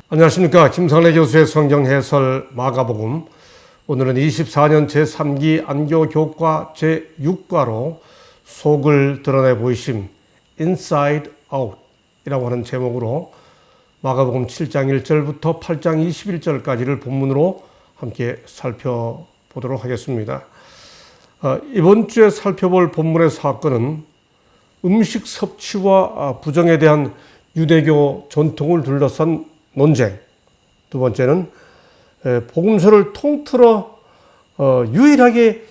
안녕하십니까. 김상래 교수의 성경해설 마가복음. 오늘은 24년 제3기 안교교과 제6과로 속을 드러내 보이심 Inside Out 이라고 하는 제목으로 마가복음 7장 1절부터 8장 21절까지를 본문으로 함께 살펴보도록 하겠습니다. 이번 주에 살펴볼 본문의 사건은 음식 섭취와 부정에 대한 유대교 전통을 둘러싼 논쟁, 두 번째는 복음서를 통틀어 유일하게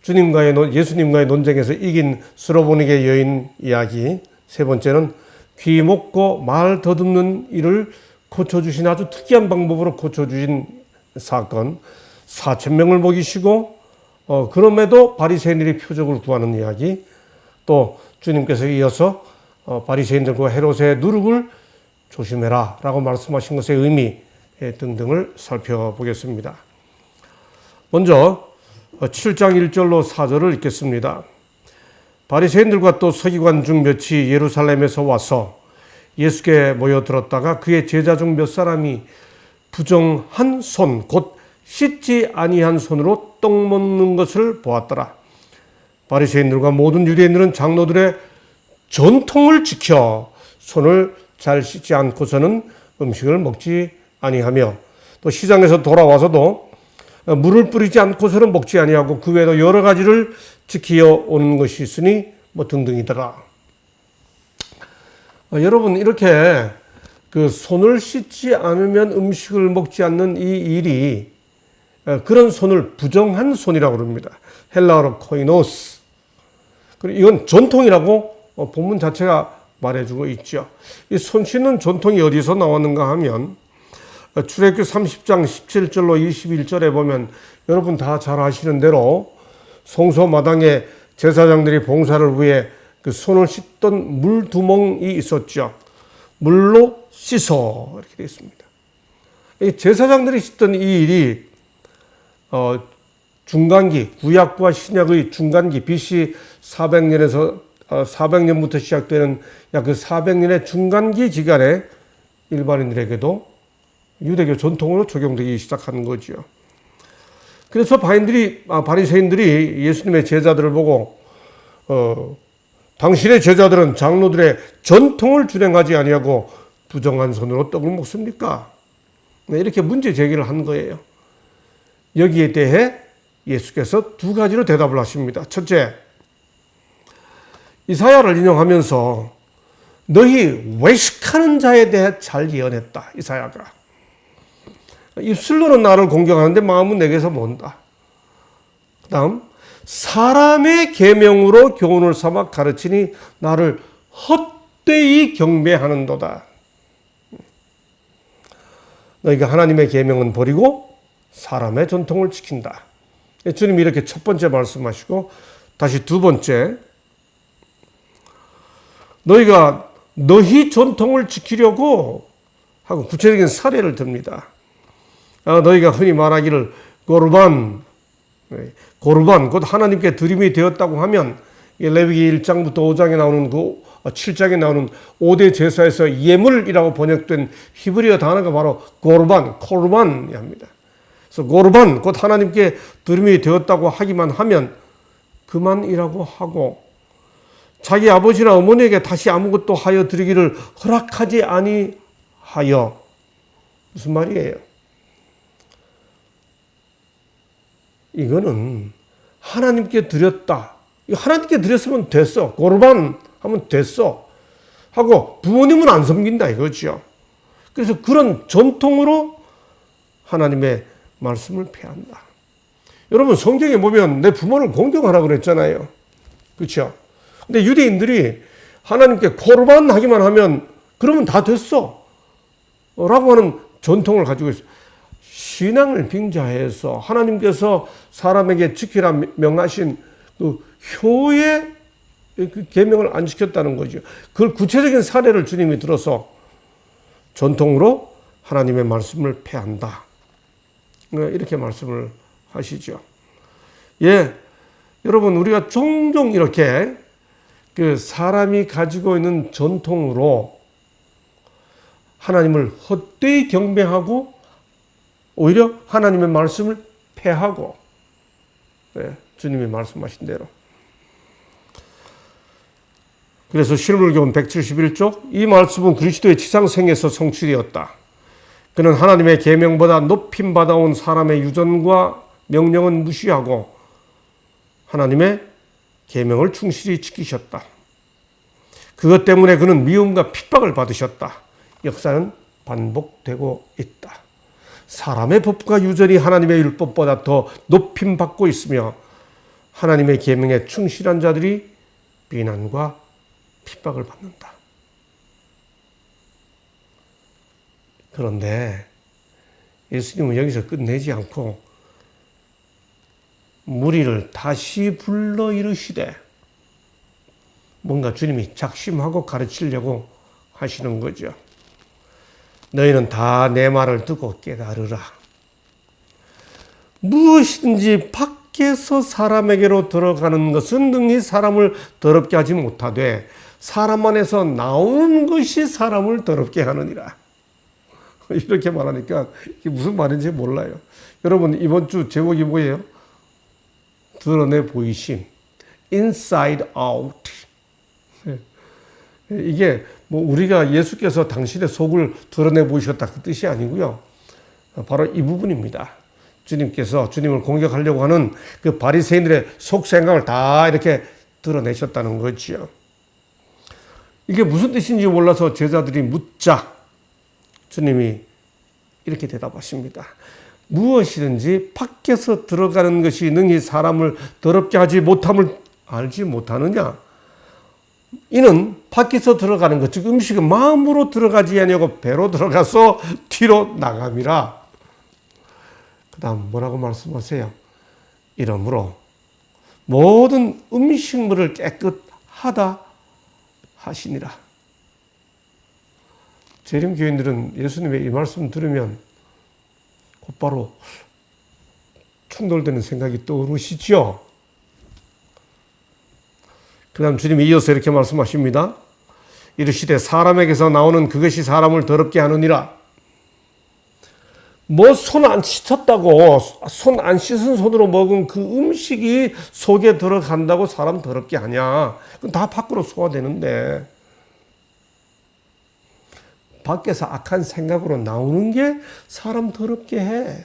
예수님과의 논쟁에서 이긴 스로보니게 여인 이야기, 세 번째는 귀 먹고 말 더듬는 이를 고쳐주신 아주 특이한 방법으로 고쳐주신 사건, 4,000명을 먹이시고 그럼에도 바리새인들이 표적을 구하는 이야기, 또 주님께서 이어서 바리새인들과 헤롯의 누룩을 조심해라 라고 말씀하신 것의 의미 등등을 살펴보겠습니다. 먼저 7장 1절로 4절을 읽겠습니다. 바리새인들과 또 서기관 중 몇이 예루살렘에서 와서 예수께 모여들었다가 그의 제자 중 몇 사람이 부정한 손, 곧 씻지 아니한 손으로 떡 먹는 것을 보았더라. 바리새인들과 모든 유대인들은 장로들의 전통을 지켜 손을 잘 씻지 않고서는 음식을 먹지 아니하며, 또 시장에서 돌아와서도 물을 뿌리지 않고서는 먹지 아니하고 그 외에도 여러 가지를 지키어 오는 것이 있으니 등등이더라. 여러분, 이렇게 그 손을 씻지 않으면 음식을 먹지 않는 이 일이, 그런 손을 부정한 손이라고 합니다. 헬라어로 코이노스. 그리고 이건 전통이라고 본문 자체가 말해주고 있죠. 이 손 씻는 전통이 어디서 나왔는가 하면 출애굽기 30장 17절로 21절에 보면 여러분 다 잘 아시는 대로 성소 마당에 제사장들이 봉사를 위해 그 손을 씻던 물두멍이 있었죠. 물로 씻어 이렇게 되어 있습니다. 이 제사장들이 씻던 이 일이 중간기, 구약과 신약의 중간기 BC 400년부터 시작되는 약 그 400년의 중간기 기간에 일반인들에게도 유대교 전통으로 적용되기 시작한 거죠. 그래서 바리새인들이 예수님의 제자들을 보고 당신의 제자들은 장로들의 전통을 준행하지 아니하고 부정한 손으로 떡을 먹습니까? 이렇게 문제 제기를 한 거예요. 여기에 대해 예수께서 두 가지로 대답을 하십니다. 첫째, 이사야를 인용하면서 너희 외식하는 자에 대해 잘 예언했다. 이사야가. 입술로는 나를 공경하는데 마음은 내게서 먼다. 그 다음, 사람의 계명으로 교훈을 삼아 가르치니 나를 헛되이 경배하는도다. 너희가 하나님의 계명은 버리고 사람의 전통을 지킨다. 주님이 이렇게 첫 번째 말씀하시고, 다시 두 번째, 너희가 너희 전통을 지키려고 하고 구체적인 사례를 듭니다. 너희가 흔히 말하기를 고르반, 곧 하나님께 드림이 되었다고 하면 레위기 1장부터 5장에 나오는 7장에 나오는 5대 제사에서 예물이라고 번역된 히브리어 단어가 바로 코르반입니다. 그래서 고르반, 곧 하나님께 드림이 되었다고 하기만 하면 그만이라고 하고, 자기 아버지나 어머니에게 다시 아무것도 하여 드리기를 허락하지 아니하여. 무슨 말이에요? 이거는 하나님께 드렸다. 하나님께 드렸으면 됐어. 고르반 하면 됐어. 하고 부모님은 안 섬긴다 이거죠. 그래서 그런 전통으로 하나님의 말씀을 폐한다. 여러분, 성경에 보면 내 부모를 공경하라고 그랬잖아요. 그렇죠? 근데 유대인들이 하나님께 코르반 하기만 하면 그러면 다 됐어 라고 하는 전통을 가지고 있어요. 신앙을 빙자해서 하나님께서 사람에게 지키라 명하신 그 효의 그 계명을 안 지켰다는 거죠. 그걸 구체적인 사례를 주님이 들어서 전통으로 하나님의 말씀을 폐한다. 이렇게 말씀을 하시죠. 예, 여러분, 우리가 종종 이렇게 그 사람이 가지고 있는 전통으로 하나님을 헛되이 경배하고 오히려 하나님의 말씀을 폐하고, 네, 주님이 말씀하신 대로. 그래서 실물교훈 171쪽, 이 말씀은 그리스도의 지상생에서 성취되었다. 그는 하나님의 계명보다 높임받아온 사람의 유전과 명령은 무시하고 하나님의 계명을 충실히 지키셨다. 그것 때문에 그는 미움과 핍박을 받으셨다. 역사는 반복되고 있다. 사람의 법과 유전이 하나님의 율법보다 더 높임받고 있으며 하나님의 계명에 충실한 자들이 비난과 핍박을 받는다. 그런데 예수님은 여기서 끝내지 않고 무리를 다시 불러 이르시되, 뭔가 주님이 작심하고 가르치려고 하시는 거죠. 너희는 다 내 말을 듣고 깨달으라. 무엇이든지 밖에서 사람에게로 들어가는 것은 능히 사람을 더럽게 하지 못하되 사람 안에서 나오는 것이 사람을 더럽게 하느니라. 이렇게 말하니까 이게 무슨 말인지 몰라요. 여러분, 이번 주 제목이 뭐예요? 드러내 보이심. Inside out. 이게 뭐 우리가 예수께서 당신의 속을 드러내 보이셨다 그 뜻이 아니고요. 바로 이 부분입니다. 주님께서 주님을 공격하려고 하는 그 바리새인들의 속 생각을 다 이렇게 드러내셨다는 거지요. 이게 무슨 뜻인지 몰라서 제자들이 묻자 주님이 이렇게 대답하십니다. 무엇이든지 밖에서 들어가는 것이 능히 사람을 더럽게 하지 못함을 알지 못하느냐? 이는 밖에서 들어가는 것, 즉 음식은 마음으로 들어가지 아니하고 배로 들어가서 뒤로 나감이라. 그 다음 뭐라고 말씀하세요? 이러므로 모든 음식물을 깨끗하다 하시니라. 재림교인들은 예수님의 이 말씀 들으면 곧바로 충돌되는 생각이 떠오르시죠? 그 다음 주님이 이어서 이렇게 말씀하십니다. 이르시되 사람에게서 나오는 그것이 사람을 더럽게 하느니라. 뭐 손 안 씻었다고, 손 안 씻은 손으로 먹은 그 음식이 속에 들어간다고 사람 더럽게 하냐? 그건 다 밖으로 소화되는데 밖에서 악한 생각으로 나오는 게 사람 더럽게 해.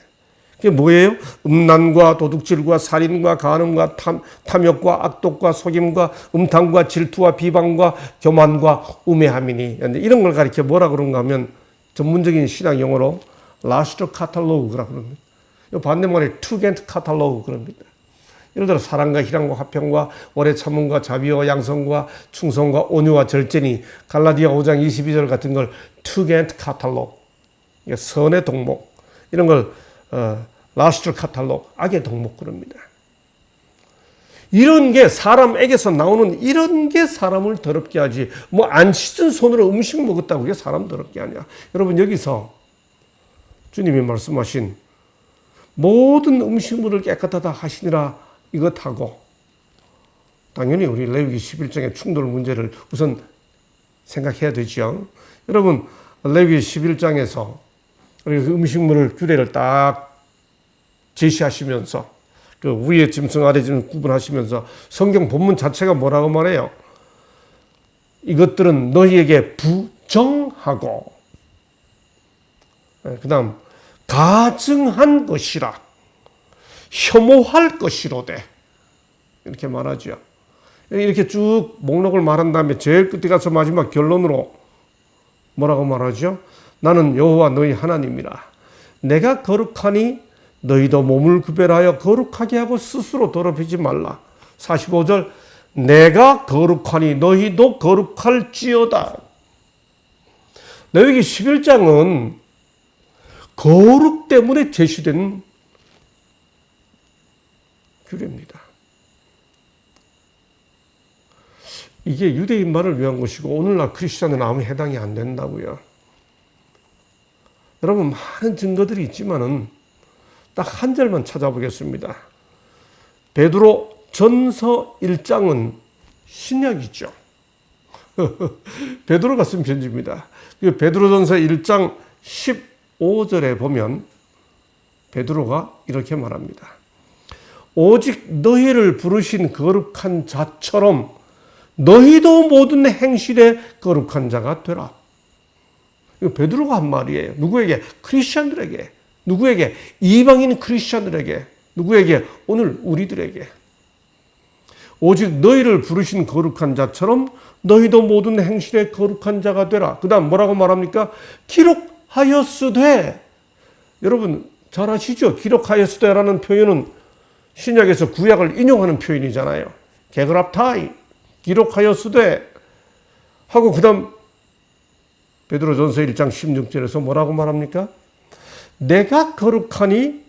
그게 뭐예요? 음란과 도둑질과 살인과 간음과 탐욕과 악독과 속임과 음탕과 질투와 비방과 교만과 우매함이니. 이런 걸 가리켜 뭐라 그런가 하면 전문적인 신학 용어로 라스트 카탈로그라고 그럽니다. 반대말에 투겐트 카탈로그 그럽니다. 예를 들어 사랑과 희랑과 화평과 오래 참음과 자비와 양성과 충성과 온유와 절제니 갈라디아 5장 22절 같은 걸 투겐트 카탈로그, 선의 동목, 이런 걸 라스트 카탈로그, 악의 동목 그럽니다. 이런 게 사람에게서 나오는 이런 게 사람을 더럽게 하지, 뭐 안 씻은 손으로 음식 먹었다고 그게 사람 더럽게 하냐. 여러분, 여기서 주님이 말씀하신 모든 음식물을 깨끗하다 하시니라 이것하고 당연히 우리 레위기 11장의 충돌 문제를 우선 생각해야 되죠. 여러분, 레위기 11장에서 그 음식물을 규례를 딱 제시하시면서 그 위에 짐승 아래 짐승 구분하시면서 성경 본문 자체가 뭐라고 말해요? 이것들은 너희에게 부정하고 그 다음 가증한 것이라 혐오할 것이로되 이렇게 말하죠. 이렇게 쭉 목록을 말한 다음에 제일 끝에 가서 마지막 결론으로 뭐라고 말하죠? 나는 여호와 너희 하나님이라. 내가 거룩하니 너희도 몸을 구별하여 거룩하게 하고 스스로 더럽히지 말라. 45절 내가 거룩하니 너희도 거룩할지어다. 레위기 11장은 거룩 때문에 제시된 규례입니다. 이게 유대인만을 위한 것이고 오늘날 크리스천은 아무 해당이 안 된다고요. 여러분, 많은 증거들이 있지만은 딱 한 절만 찾아보겠습니다. 베드로 전서 1장은 신약이죠. 베드로가 쓴 편지입니다. 베드로전서 1장 15절에 보면 베드로가 이렇게 말합니다. 오직 너희를 부르신 거룩한 자처럼 너희도 모든 행실에 거룩한 자가 되라. 이거 베드로가 한 말이에요. 누구에게? 크리스천들에게. 누구에게? 이방인 크리스천들에게. 누구에게? 오늘 우리들에게. 오직 너희를 부르신 거룩한 자처럼 너희도 모든 행실에 거룩한 자가 되라. 그 다음 뭐라고 말합니까? 기록하였으되. 여러분 잘 아시죠? 기록하였으되라는 표현은 신약에서 구약을 인용하는 표현이잖아요. 게그랍타이, 기록하였으되 하고 그 다음 베드로전서 1장 16절에서 뭐라고 말합니까? 내가 거룩하니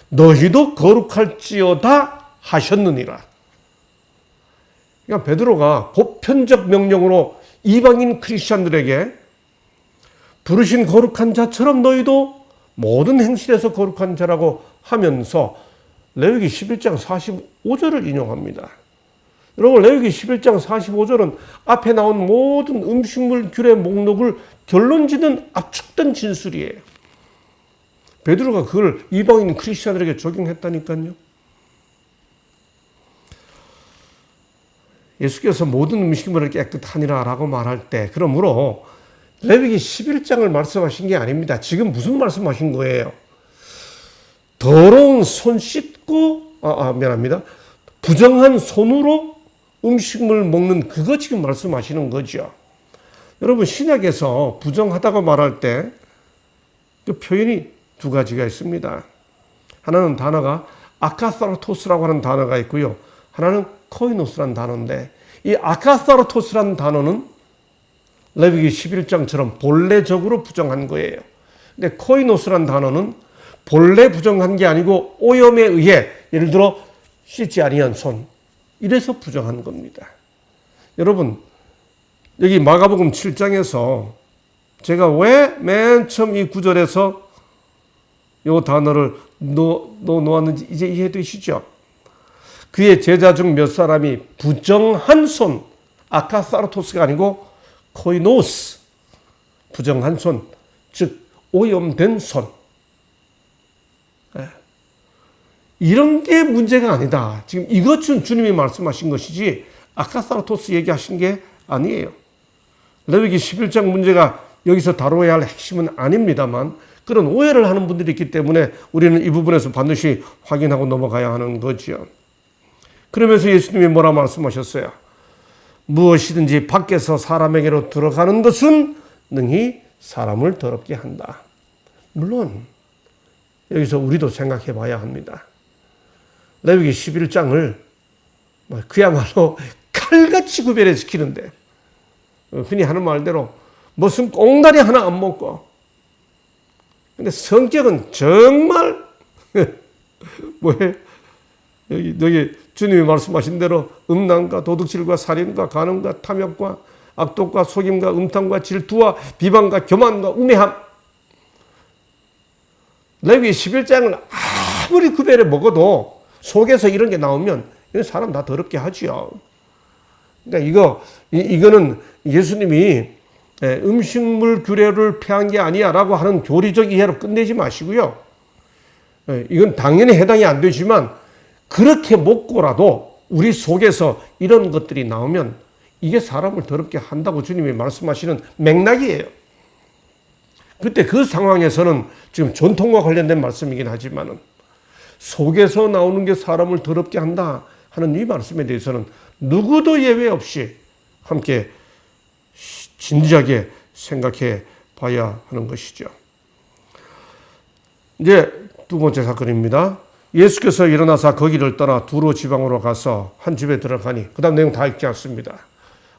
너희도 거룩할지어다 하셨느니라. 그러니까 베드로가 보편적 명령으로 이방인 크리스천들에게 부르신 거룩한 자처럼 너희도 모든 행실에서 거룩한 자라고 하면서 레위기 11장 45절을 인용합니다. 여러분 레위기 11장 45절은 앞에 나온 모든 음식물 규례 목록을 결론짓는 압축된 진술이에요. 베드로가 그걸 이방인 크리스천들에게 적용했다니까요. 예수께서 모든 음식물을 깨끗하니라 라고 말할 때 그러므로 레위기 11장을 말씀하신 게 아닙니다. 지금 무슨 말씀하신 거예요? 더러운 손 씻고 미안합니다. 부정한 손으로 음식물 먹는 그거 지금 말씀하시는 거죠. 여러분 신약에서 부정하다고 말할 때 그 표현이 두 가지가 있습니다. 하나는 단어가 아카사르토스라고 하는 단어가 있고요. 하나는 코이노스라는 단어인데 이 아카사르토스라는 단어는 레위기 11장처럼 본래적으로 부정한 거예요. 근데 코이노스라는 단어는 본래 부정한 게 아니고 오염에 의해 예를 들어 씻지 아니한 손 이래서 부정한 겁니다. 여러분 여기 마가복음 7장에서 제가 왜 맨 처음 이 구절에서 이 단어를 놓았는지 이제 이해되시죠? 그의 제자 중 몇 사람이 부정한 손, 아카사르토스가 아니고 코이노스, 부정한 손, 즉 오염된 손. 이런 게 문제가 아니다. 지금 이것은 주님이 말씀하신 것이지 아카사르토스 얘기하신 게 아니에요. 레위기 11장 문제가 여기서 다뤄야 할 핵심은 아닙니다만 그런 오해를 하는 분들이 있기 때문에 우리는 이 부분에서 반드시 확인하고 넘어가야 하는 거죠. 그러면서 예수님이 뭐라 말씀하셨어요? 무엇이든지 밖에서 사람에게로 들어가는 것은 능히 사람을 더럽게 한다. 물론 여기서 우리도 생각해 봐야 합니다. 레위기 11장을 그야말로 칼같이 구별해 지키는데 흔히 하는 말대로 무슨 꽁다리 하나 안 먹고 근데 성격은 정말 뭐예요? 여기 주님이 말씀하신 대로 음란과 도둑질과 살인과 간음과 탐욕과 악독과 속임과 음탕과 질투와 비방과 교만과 우매함. 레위기 11장을 아무리 구별해 먹어도 속에서 이런 게 나오면 이건 사람 다 더럽게 하지요. 그러니까 이거는 예수님이 음식물 규례를 폐한 게 아니야라고 하는 교리적 이해로 끝내지 마시고요. 이건 당연히 해당이 안 되지만 그렇게 먹고라도 우리 속에서 이런 것들이 나오면 이게 사람을 더럽게 한다고 주님이 말씀하시는 맥락이에요. 그때 그 상황에서는 지금 전통과 관련된 말씀이긴 하지만은 속에서 나오는 게 사람을 더럽게 한다 하는 이 말씀에 대해서는 누구도 예외 없이 함께 진지하게 생각해 봐야 하는 것이죠. 이제 두 번째 사건입니다. 예수께서 일어나서 거기를 떠나 두로 지방으로 가서 한 집에 들어가니 그 다음 내용 다 읽지 않습니다.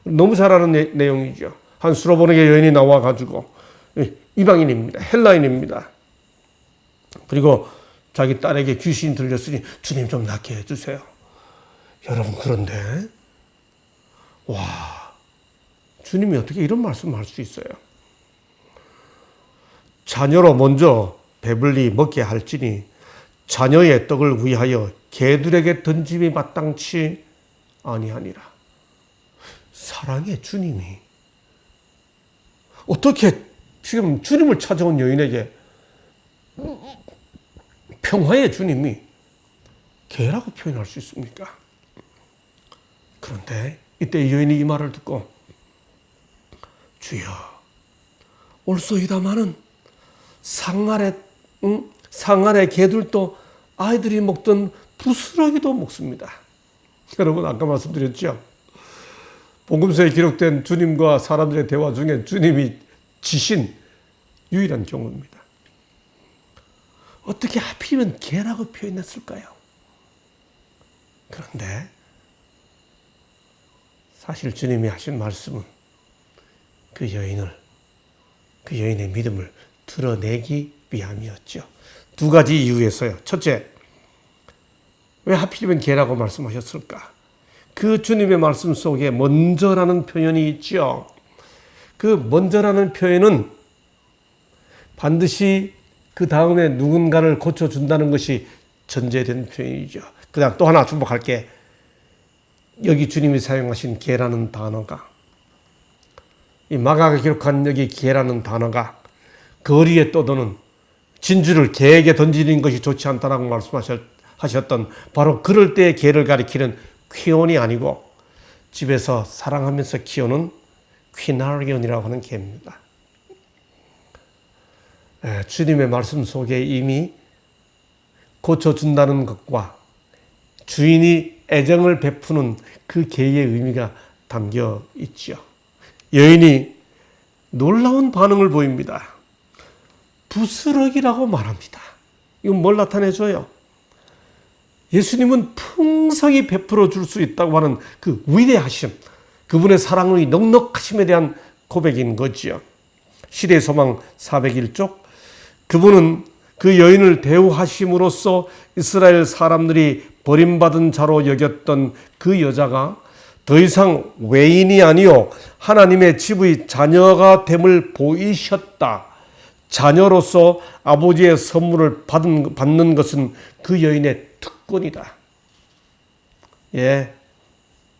너무 잘 아는 내용이죠. 한 수로보니게 여인이 나와가지고 이방인입니다. 헬라인입니다. 그리고 자기 딸에게 귀신이 들렸으니 주님 좀 낫게 해주세요. 여러분 그런데 와 주님이 어떻게 이런 말씀을 할 수 있어요? 자녀로 먼저 배불리 먹게 할지니 자녀의 떡을 위하여 개들에게 던짐이 마땅치 아니하니라. 사랑의 주님이 어떻게 지금 주님을 찾아온 여인에게 평화의 주님이 개라고 표현할 수 있습니까? 그런데 이때 여인이 이 말을 듣고 주여 올소이다마는 상아래 개들도 아이들이 먹던 부스러기도 먹습니다. 여러분 아까 말씀드렸죠. 복음서에 기록된 주님과 사람들의 대화 중에 주님이 지신 유일한 경우입니다. 어떻게 하필이면 개라고 표현했을까요? 그런데 사실 주님이 하신 말씀은 그 여인의 믿음을 드러내기 위함이었죠. 두 가지 이유에서요. 첫째, 왜 하필이면 개라고 말씀하셨을까? 그 주님의 말씀 속에 먼저라는 표현이 있죠. 그 먼저라는 표현은 반드시 그 다음에 누군가를 고쳐준다는 것이 전제된 표현이죠. 그다음 또 하나 중복할게. 여기 주님이 사용하신 개라는 단어가, 이 마가가 기록한 여기 개라는 단어가 거리에 떠도는 진주를 개에게 던지는 것이 좋지 않다라고 말씀하셨던 바로 그럴 때의 개를 가리키는 퀴온이 아니고 집에서 사랑하면서 키우는 퀴나리온이라고 하는 개입니다. 주님의 말씀 속에 이미 고쳐준다는 것과 주인이 애정을 베푸는 그 개의 의미가 담겨 있죠. 여인이 놀라운 반응을 보입니다. 부스러기라고 말합니다. 이건 뭘 나타내줘요? 예수님은 풍성히 베풀어 줄 수 있다고 하는 그 위대하심, 그분의 사랑의 넉넉하심에 대한 고백인 거지요. 시대의 소망 401쪽, 그분은 그 여인을 대우하심으로써 이스라엘 사람들이 버림받은 자로 여겼던 그 여자가 더 이상 외인이 아니요 하나님의 집의 자녀가 됨을 보이셨다. 자녀로서 아버지의 선물을 받는 것은 그 여인의 특권이다. 예,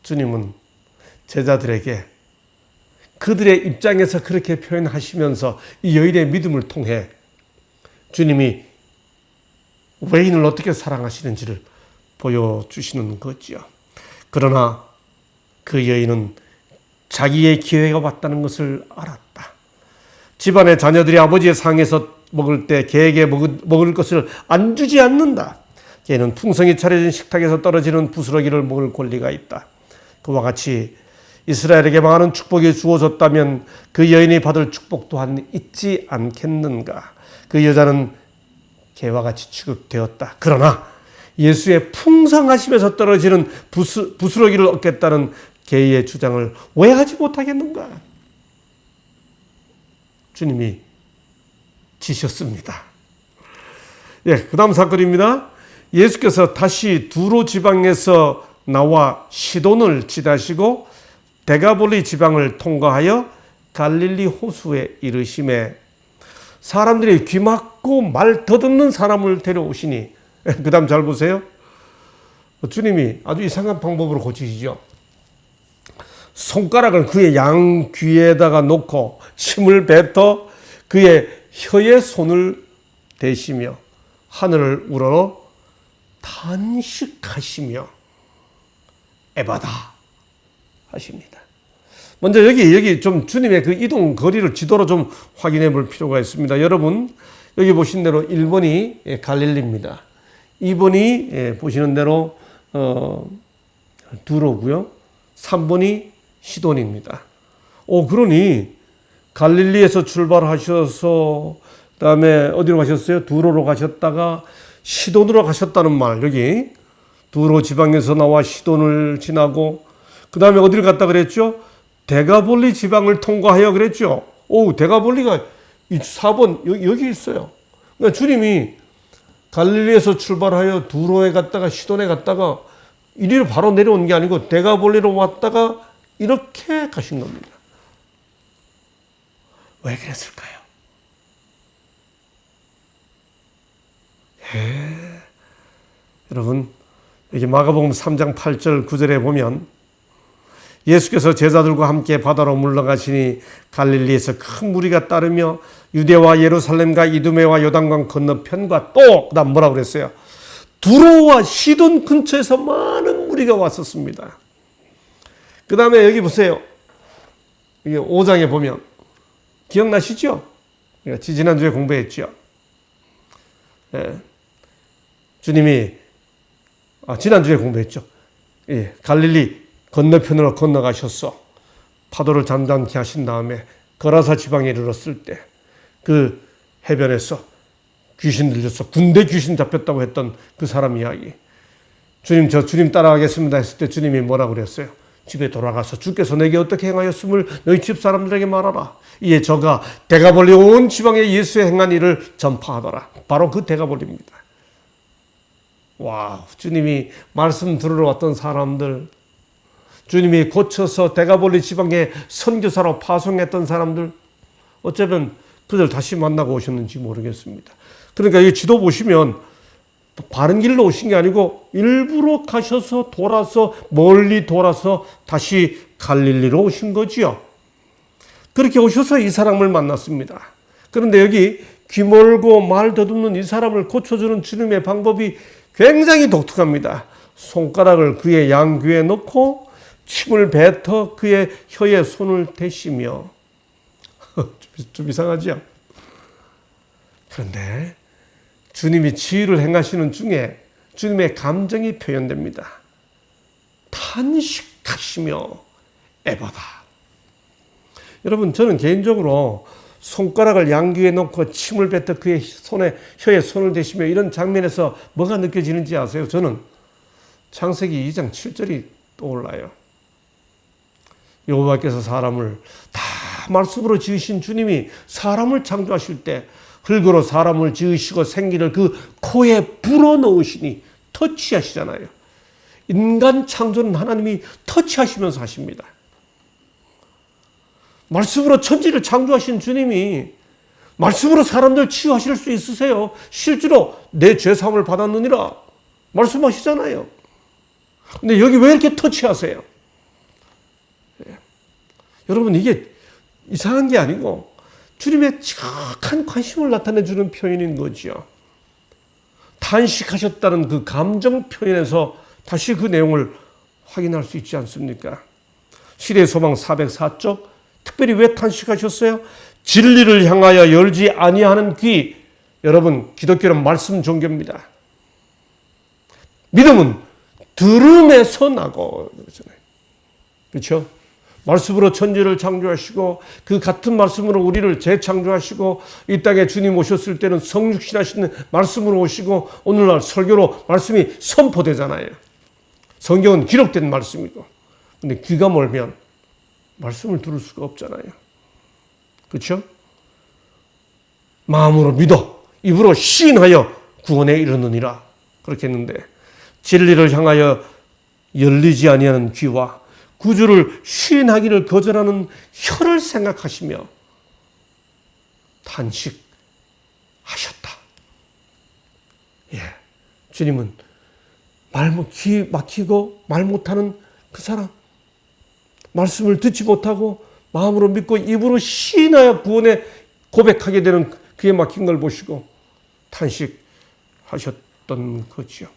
주님은 제자들에게 그들의 입장에서 그렇게 표현하시면서 이 여인의 믿음을 통해 주님이 외인을 어떻게 사랑하시는지를 보여주시는 거지요. 그러나 그 여인은 자기의 기회가 왔다는 것을 알았다. 집안의 자녀들이 아버지의 상에서 먹을 때 개에게 먹을 것을 안 주지 않는다. 개는 풍성히 차려진 식탁에서 떨어지는 부스러기를 먹을 권리가 있다. 그와 같이 이스라엘에게 많은 축복이 주어졌다면 그 여인이 받을 축복 또한 있지 않겠는가. 그 여자는 개와 같이 취급되었다. 그러나 예수의 풍성하심에서 떨어지는 부스러기를 얻겠다는 개의 주장을 왜 하지 못하겠는가? 주님이 지셨습니다. 예, 그 다음 사건입니다. 예수께서 다시 두로 지방에서 나와 시돈을 지나시고 데가볼리 지방을 통과하여 갈릴리 호수에 이르심에 사람들이 귀 막고 말 더듬는 사람을 데려오시니, 그 다음 잘 보세요. 주님이 아주 이상한 방법으로 고치시죠. 손가락을 그의 양 귀에다가 놓고 침을 뱉어 그의 혀에 손을 대시며 하늘을 우러러 탄식하시며 에바다 하십니다. 먼저 여기 좀 주님의 그 이동 거리를 지도로 좀 확인해 볼 필요가 있습니다. 여러분 여기 보신 대로 1번이 갈릴리입니다. 2번이 보시는 대로 두로고요. 3번이 시돈입니다. 그러니 갈릴리에서 출발하셔서 그다음에 어디로 가셨어요? 두로로 가셨다가 시돈으로 가셨다는 말. 여기 두로 지방에서 나와 시돈을 지나고 그다음에 어디를 갔다 그랬죠? 데가볼리 지방을 통과하여 그랬죠. 데가볼리가 4번 여기 있어요. 그러니까 주님이 갈릴리에서 출발하여 두로에 갔다가 시돈에 갔다가 이리로 바로 내려온 게 아니고 데가볼리로 왔다가 이렇게 가신 겁니다. 왜 그랬을까요? 여러분 여기 마가복음 3장 8절 9절에 보면 예수께서 제자들과 함께 바다로 물러가시니 갈릴리에서 큰 무리가 따르며 유대와 예루살렘과 이두메와 요단강 건너편과 또 그다음 뭐라고 그랬어요? 두로와 시돈 근처에서 많은 무리가 왔었습니다. 그 다음에 여기 보세요. 이게 5장에 보면 기억나시죠? 지난주에 공부했죠. 예. 주님이 지난주에 공부했죠. 예. 갈릴리 건너편으로 건너가셨어. 파도를 잠잠케 하신 다음에 거라사 지방에 이르렀을 때 그 해변에서 귀신 들렸어. 군대 귀신 잡혔다고 했던 그 사람 이야기. 주님, 저 주님 따라가겠습니다 했을 때 주님이 뭐라고 그랬어요? 집에 돌아가서 주께서 내게 어떻게 행하였음을 너희 집 사람들에게 말하라. 이에 저가 데가볼리 온 지방에 예수의 행한 일을 전파하더라. 바로 그 데가볼리입니다. 와, 주님이 말씀 들으러 왔던 사람들, 주님이 고쳐서 데가볼리 지방에 선교사로 파송했던 사람들, 어쩌면 그들 다시 만나고 오셨는지 모르겠습니다. 그러니까 이 지도 보시면 바른 길로 오신 게 아니고 일부러 가셔서 돌아서 멀리 돌아서 다시 갈릴리로 오신 거지요. 그렇게 오셔서 이 사람을 만났습니다. 그런데 여기 귀멀고 말 더듬는 이 사람을 고쳐주는 주님의 방법이 굉장히 독특합니다. 손가락을 그의 양귀에 넣고 침을 뱉어 그의 혀에 손을 대시며 좀 이상하죠? 그런데 주님이 치유를 행하시는 중에 주님의 감정이 표현됩니다. 탄식하시며 애보다. 여러분, 저는 개인적으로 손가락을 양귀에 놓고 침을 뱉어 그의 혀에 손을 대시며 이런 장면에서 뭐가 느껴지는지 아세요? 저는 창세기 2장 7절이 떠올라요. 여호와께서 사람을 다 말씀으로 지으신 주님이 사람을 창조하실 때 흙으로 사람을 지으시고 생기를 그 코에 불어넣으시니 터치하시잖아요. 인간 창조는 하나님이 터치하시면서 하십니다. 말씀으로 천지를 창조하신 주님이 말씀으로 사람들 치유하실 수 있으세요? 실제로 내 죄사함을 받았느니라 말씀하시잖아요. 근데 여기 왜 이렇게 터치하세요? 여러분, 이게 이상한 게 아니고 주님의 지극한 관심을 나타내주는 표현인 거지요. 탄식하셨다는 그 감정 표현에서 다시 그 내용을 확인할 수 있지 않습니까? 시대의 소망 404쪽, 특별히 왜 탄식하셨어요? 진리를 향하여 열지 아니하는 귀. 여러분, 기독교는 말씀 종교입니다. 믿음은 들음에서 나고 그러잖아요. 그렇죠? 말씀으로 천지를 창조하시고 그 같은 말씀으로 우리를 재창조하시고 이 땅에 주님 오셨을 때는 성육신하시는 말씀으로 오시고 오늘날 설교로 말씀이 선포되잖아요. 성경은 기록된 말씀이고, 근데 귀가 멀면 말씀을 들을 수가 없잖아요. 그렇죠? 마음으로 믿어 입으로 시인하여 구원에 이르느니라 그렇게 했는데, 진리를 향하여 열리지 아니하는 귀와 구주를 시인하기를 거절하는 혀를 생각하시며 탄식하셨다. 예, 주님은 귀 막히고 말 못하는 그 사람, 말씀을 듣지 못하고 마음으로 믿고 입으로 시인하여 구원에 고백하게 되는 귀에 막힌 걸 보시고 탄식하셨던 거지요.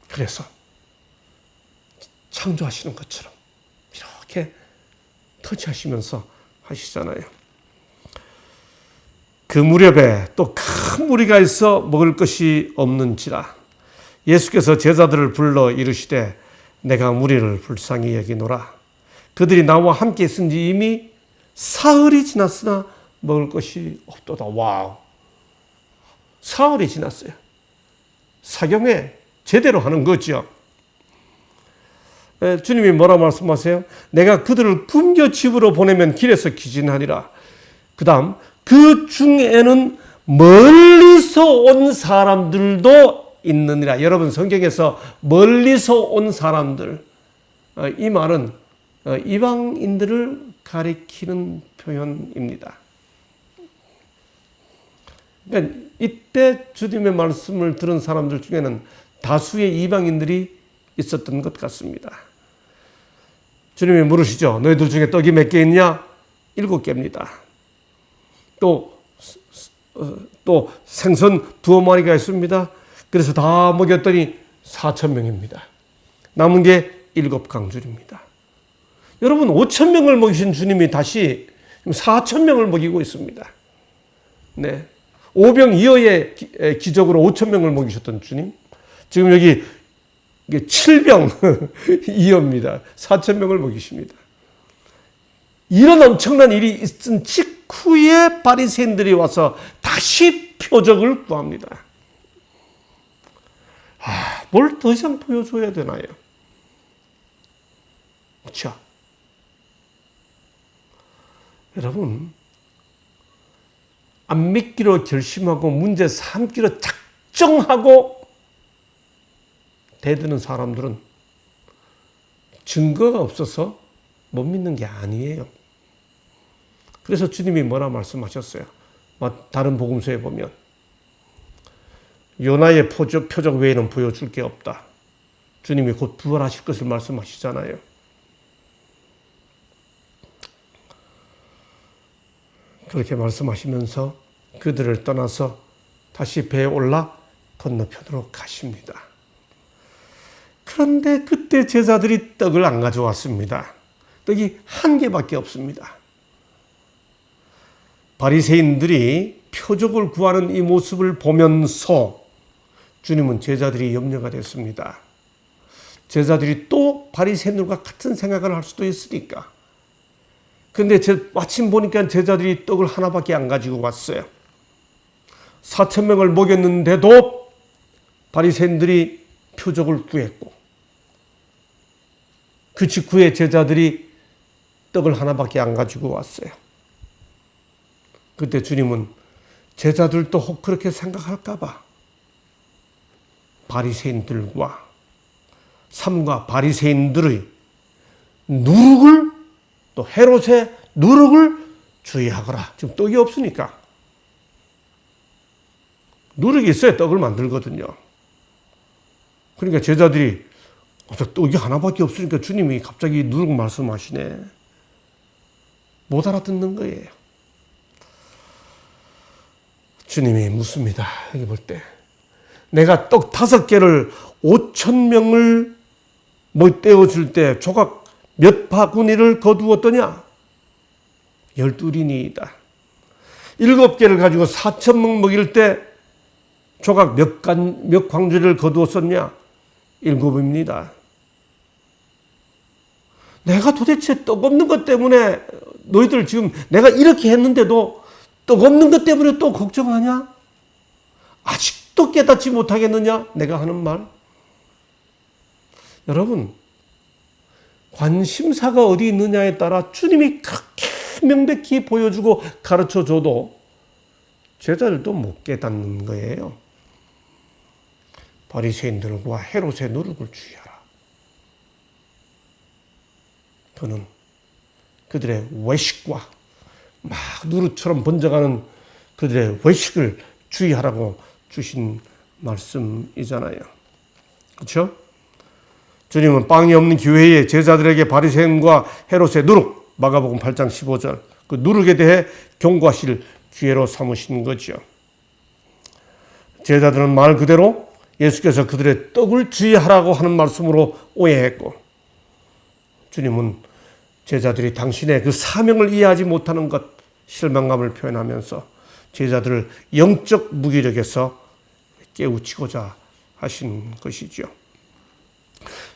그래서 창조하시는 것처럼 이렇게 터치하시면서 하시잖아요. 그 무렵에 또 큰 무리가 있어 먹을 것이 없는지라 예수께서 제자들을 불러 이르시되 내가 무리를 불쌍히 여기노라. 그들이 나와 함께 있은지 이미 사흘이 지났으나 먹을 것이 없도다. 와우. 사흘이 지났어요. 사경에 제대로 하는 거죠. 주님이 뭐라 말씀하세요? 내가 그들을 굶겨 집으로 보내면 길에서 기진하리라. 그 다음 그 중에는 멀리서 온 사람들도 있느니라. 여러분, 성경에서 멀리서 온 사람들, 이 말은 이방인들을 가리키는 표현입니다. 그러니까 이때 주님의 말씀을 들은 사람들 중에는 다수의 이방인들이 있었던 것 같습니다. 주님이 물으시죠. 너희들 중에 떡이 몇 개 있냐? 7개입니다. 또 생선 2마리가 있습니다. 그래서 다 먹였더니 4,000명입니다. 남은 게 7강줄입니다. 여러분 5,000명을 먹이신 주님이 다시 4,000명을 먹이고 있습니다. 네, 오병이어의 기적으로 5,000명을 먹이셨던 주님, 지금 여기 7병이어입니다. 4,000명을 먹이십니다. 이런 엄청난 일이 있은 직후에 바리새인들이 와서 다시 표적을 구합니다. 뭘 더 이상 보여줘야 되나요? 그렇죠? 여러분, 안 믿기로 결심하고 문제 삼기로 작정하고 대드는 사람들은 증거가 없어서 못 믿는 게 아니에요. 그래서 주님이 뭐라 말씀하셨어요? 다른 복음서에 보면 요나의 표적 외에는 보여줄 게 없다. 주님이 곧 부활하실 것을 말씀하시잖아요. 그렇게 말씀하시면서 그들을 떠나서 다시 배에 올라 건너편으로 가십니다. 그런데 그때 제자들이 떡을 안 가져왔습니다. 떡이 1개밖에 없습니다. 바리새인들이 표적을 구하는 이 모습을 보면서 주님은 제자들이 염려가 됐습니다. 제자들이 또 바리새인들과 같은 생각을 할 수도 있으니까. 근데 마침 보니까 제자들이 떡을 하나밖에 안 가지고 왔어요. 4,000명을 먹였는데도 바리새인들이 표적을 구했고, 그 직후에 제자들이 떡을 하나밖에 안 가지고 왔어요. 그때 주님은 제자들도 혹 그렇게 생각할까 봐 바리새인들과 삼가 바리새인들의 누룩을, 또 헤롯의 누룩을 주의하거라. 지금 떡이 없으니까. 누룩이 있어야 떡을 만들거든요. 그러니까 제자들이 떡이 하나밖에 없으니까 주님이 갑자기 누룩 말씀하시네. 못 알아듣는 거예요. 주님이 묻습니다. 여기 볼 때. 내가 떡 5개를 5,000명을 떼어줄 때 조각 몇 바구니를 거두었더냐? 12리니이다. 7개를 가지고 4,000명 먹일 때 조각 몇 광주리를 거두었었냐? 7입니다. 내가 도대체 떡 없는 것 때문에 너희들 지금 내가 이렇게 했는데도 떡 없는 것 때문에 또 걱정하냐? 아직도 깨닫지 못하겠느냐? 내가 하는 말. 여러분, 관심사가 어디 있느냐에 따라 주님이 그렇게 명백히 보여주고 가르쳐줘도 제자들도 못 깨닫는 거예요. 바리새인들과 헤롯의 누룩을 주의하라. 그는 그들의 외식과 막 누룩처럼 번져가는 그들의 외식을 주의하라고 주신 말씀이잖아요. 그렇죠? 주님은 빵이 없는 기회에 제자들에게 바리새인과 헤롯의 누룩, 마가복음 8장 15절, 그 누룩에 대해 경고하실 기회로 삼으신 거죠. 제자들은 말 그대로 예수께서 그들의 떡을 주의하라고 하는 말씀으로 오해했고, 주님은 제자들이 당신의 그 사명을 이해하지 못하는 것, 실망감을 표현하면서 제자들을 영적 무기력에서 깨우치고자 하신 것이죠.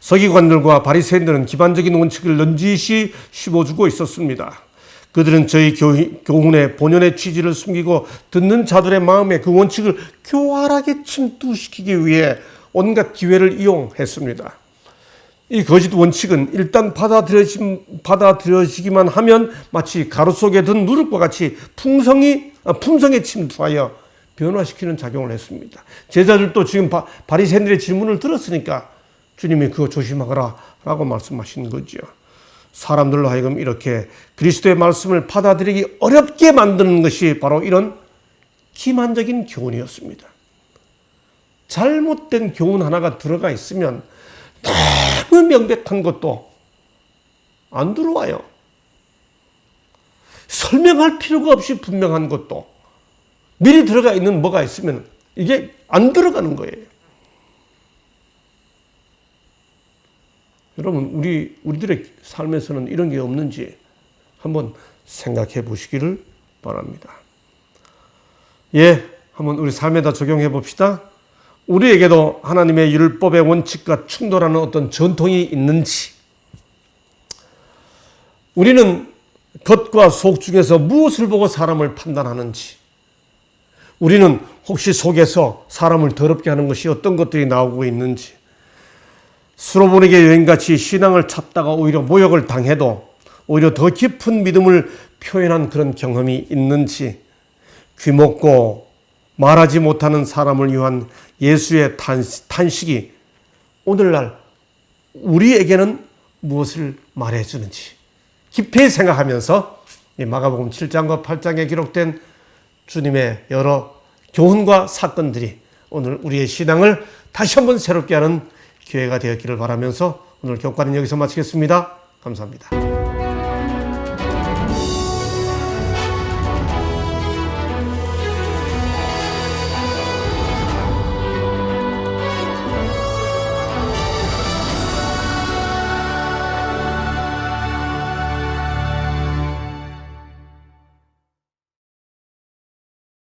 서기관들과 바리새인들은 기반적인 원칙을 넌지시 씹어주고 있었습니다. 그들은 저희 교훈의 본연의 취지를 숨기고 듣는 자들의 마음에 그 원칙을 교활하게 침투시키기 위해 온갖 기회를 이용했습니다. 이 거짓 원칙은 일단 받아들여지기만 하면 마치 가루 속에 든 누룩과 같이 품성에 침투하여 변화시키는 작용을 했습니다. 제자들도 지금 바리새인들의 질문을 들었으니까 주님이 그거 조심하거라 라고 말씀하신 거죠. 사람들로 하여금 이렇게 그리스도의 말씀을 받아들이기 어렵게 만드는 것이 바로 이런 기만적인 교훈이었습니다. 잘못된 교훈 하나가 들어가 있으면 너무 명백한 것도 안 들어와요. 설명할 필요가 없이 분명한 것도 미리 들어가 있는 뭐가 있으면 이게 안 들어가는 거예요. 여러분, 우리들의 삶에서는 이런 게 없는지 한번 생각해 보시기를 바랍니다. 예, 한번 우리 삶에다 적용해 봅시다. 우리에게도 하나님의 율법의 원칙과 충돌하는 어떤 전통이 있는지, 우리는 겉과 속 중에서 무엇을 보고 사람을 판단하는지, 우리는 혹시 속에서 사람을 더럽게 하는 것이 어떤 것들이 나오고 있는지, 수로보니게 여인같이 신앙을 찾다가 오히려 모욕을 당해도 오히려 더 깊은 믿음을 표현한 그런 경험이 있는지, 귀먹고 말하지 못하는 사람을 위한 예수의 탄식이 오늘날 우리에게는 무엇을 말해주는지 깊이 생각하면서 마가복음 7장과 8장에 기록된 주님의 여러 교훈과 사건들이 오늘 우리의 신앙을 다시 한번 새롭게 하는 기회가 되었기를 바라면서 오늘 교과는 여기서 마치겠습니다. 감사합니다.